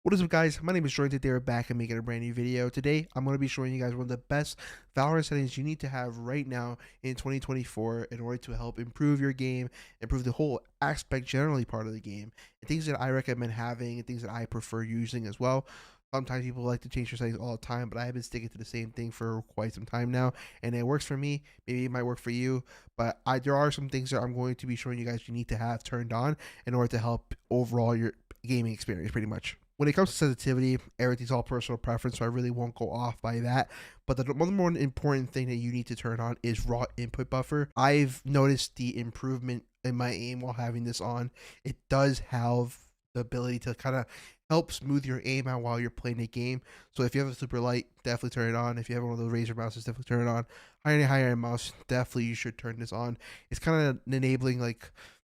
What is up, guys? My name is Jordan. Today we're back and making a brand new video. Today I'm going to be showing you guys one of the best Valorant settings you need to have right now in 2024 in order to help improve your game, improve the whole aspect generally part of the game, and things that I recommend having and things that I prefer using as well. Sometimes people like to change their settings all the time, but I have been sticking to the same thing for quite some time now, and it works for me. Maybe it might work for you, but there are some things that I'm going to be showing you guys you need to have turned on in order to help overall your gaming experience pretty much. When it comes to sensitivity, everything's all personal preference, so I really won't go off by that. But the one more important thing that you need to turn on is raw input buffer. I've noticed the improvement in my aim while having this on. It does have the ability to kind of help smooth your aim out while you're playing the game. So if you have a super light, definitely turn it on. If you have one of those Razer mouses, definitely turn it on. Higher end mouse, definitely you should turn this on. It's kind of enabling like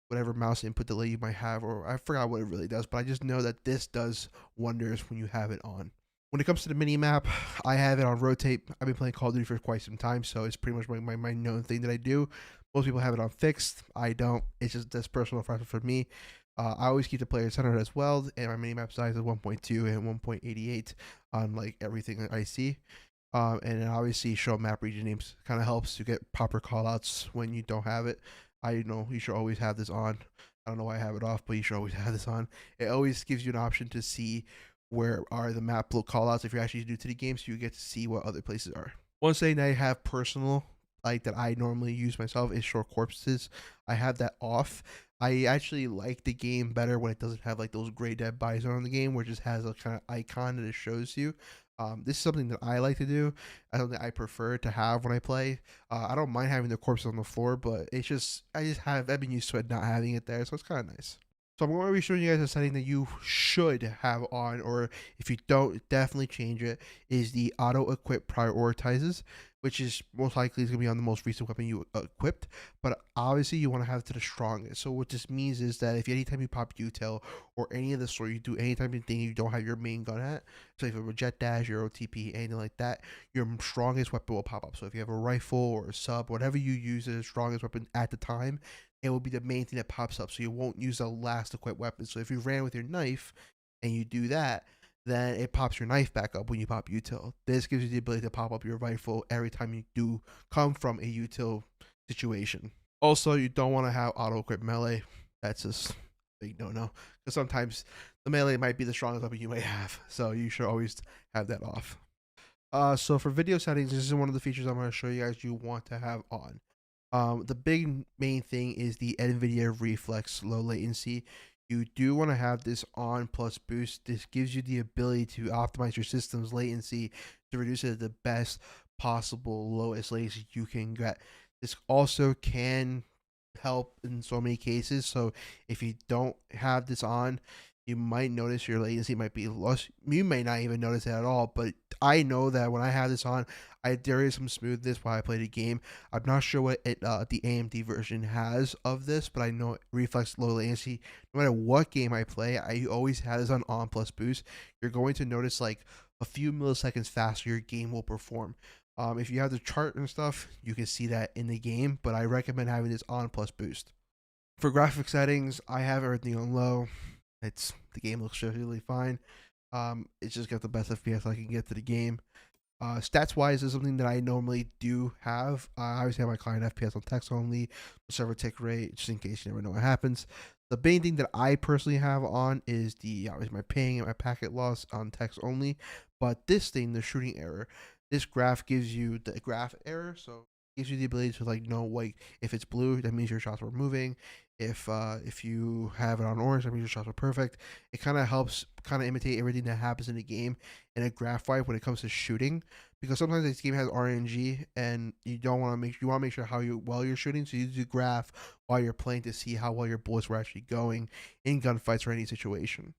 whatever mouse input delay you might have, or I forgot what it really does, but I just know that this does wonders when you have it on. When it comes to the mini map, I have it on rotate. I've been playing Call of Duty for quite some time, so it's pretty much my known thing that I do. Most people have it on fixed. I don't. It's just that's personal preference for me. I always keep the player centered as well, and my mini map size is 1.2 and 1.88 on like everything that I see. And then obviously show map region names kind of helps to get proper callouts when you don't have it. I know you should always have this on. I don't know why I have it off, but you should always have this on. It always gives you an option to see where are the map callouts if you're actually new to the game, so you get to see what other places are. One thing that I have personal, like that I normally use myself, is short corpses. I have that off. I actually like the game better when it doesn't have like those gray dead bodies on the game, where it just has a kind of icon that it shows you. This is something that I like to do. Something I prefer to have when I play. I don't mind having the corpse on the floor, but I've been used to it not having it there, so it's kind of nice. So I'm going to be showing you guys a setting that you should have on, or if you don't, definitely change it, is the AutoEquip prioritizes, which is most likely is going to be on the most recent weapon you equipped, but obviously you want to have it to the strongest. So what this means is that if anytime you pop util or any of the sort, you do any type of thing you don't have your main gun at, so if you have a jet dash, your OTP, anything like that, your strongest weapon will pop up. So if you have a rifle or a sub, whatever you use as the strongest weapon at the time, it will be the main thing that pops up. So you won't use the last equipped weapon. So if you ran with your knife and you do that, then it pops your knife back up when you pop util. This gives you the ability to pop up your rifle every time you do come from a util situation. Also, you don't want to have auto equip melee. That's just big no. Because sometimes the melee might be the strongest weapon you may have. So you should always have that off. So for video settings, this is one of the features I'm going to show you guys you want to have on. The big main thing is the NVIDIA Reflex low latency. You do want to have this on plus boost. This gives you the ability to optimize your system's latency to reduce it to the best possible lowest latency you can get. This also can help in so many cases. So if you don't have this on, you might notice your latency might be lost. You may not even notice it at all, but I know that when I have this on, there is some smoothness while I play the game. I'm not sure what the AMD version has of this, but I know Reflex low latency. No matter what game I play, I always have this on plus boost. You're going to notice like a few milliseconds faster your game will perform. If you have the chart and stuff, you can see that in the game, but I recommend having this on plus boost. For graphic settings, I have everything on low. The game looks really fine. It's just got the best FPS I can get to the game. Stats wise is something that I normally do have. I always have my client FPS on text only, server tick rate, just in case you never know what happens. The main thing that I personally have on is obviously my ping and my packet loss on text only. But this thing, the shooting error, this graph gives you the graph error, so it gives you the ability to like know like if it's blue, that means your shots were moving. If you have it on orange, that means your shots are perfect. It kind of helps kind of imitate everything that happens in the game in a graph fight when it comes to shooting, because sometimes this game has RNG and you want to make sure how well you're shooting, so you do graph while you're playing to see how well your bullets were actually going in gunfights or any situation.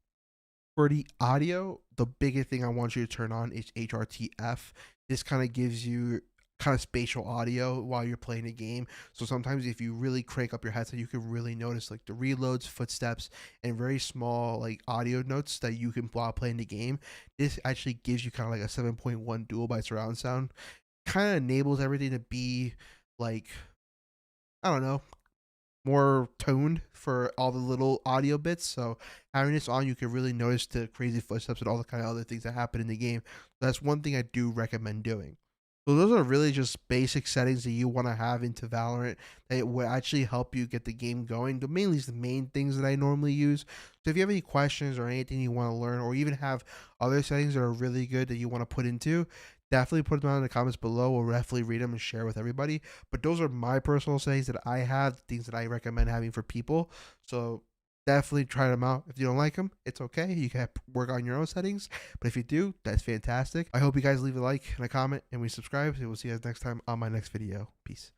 For the audio, the biggest thing I want you to turn on is HRTF. This kind of gives you kind of spatial audio while you're playing a game. So sometimes if you really crank up your headset, you can really notice like the reloads, footsteps, and very small like audio notes that you can while playing the game. This actually gives you kind of like a 7.1 dual by surround sound. Kind of enables everything to be like, I don't know, more toned for all the little audio bits. So having this on, you can really notice the crazy footsteps and all the kind of other things that happen in the game. So that's one thing I do recommend doing. So those are really just basic settings that you want to have into Valorant that will actually help you get the game going. The mainly is the main things that I normally use. So if you have any questions or anything you want to learn, or even have other settings that are really good that you want to put into, definitely put them down in the comments below. We'll definitely read them and share with everybody. But those are my personal settings that I have, things that I recommend having for people. So definitely try them out. If you don't like them, it's okay. You can work on your own settings. But if you do, that's fantastic. I hope you guys leave a like and a comment and we subscribe. And we'll see you guys next time on my next video. Peace.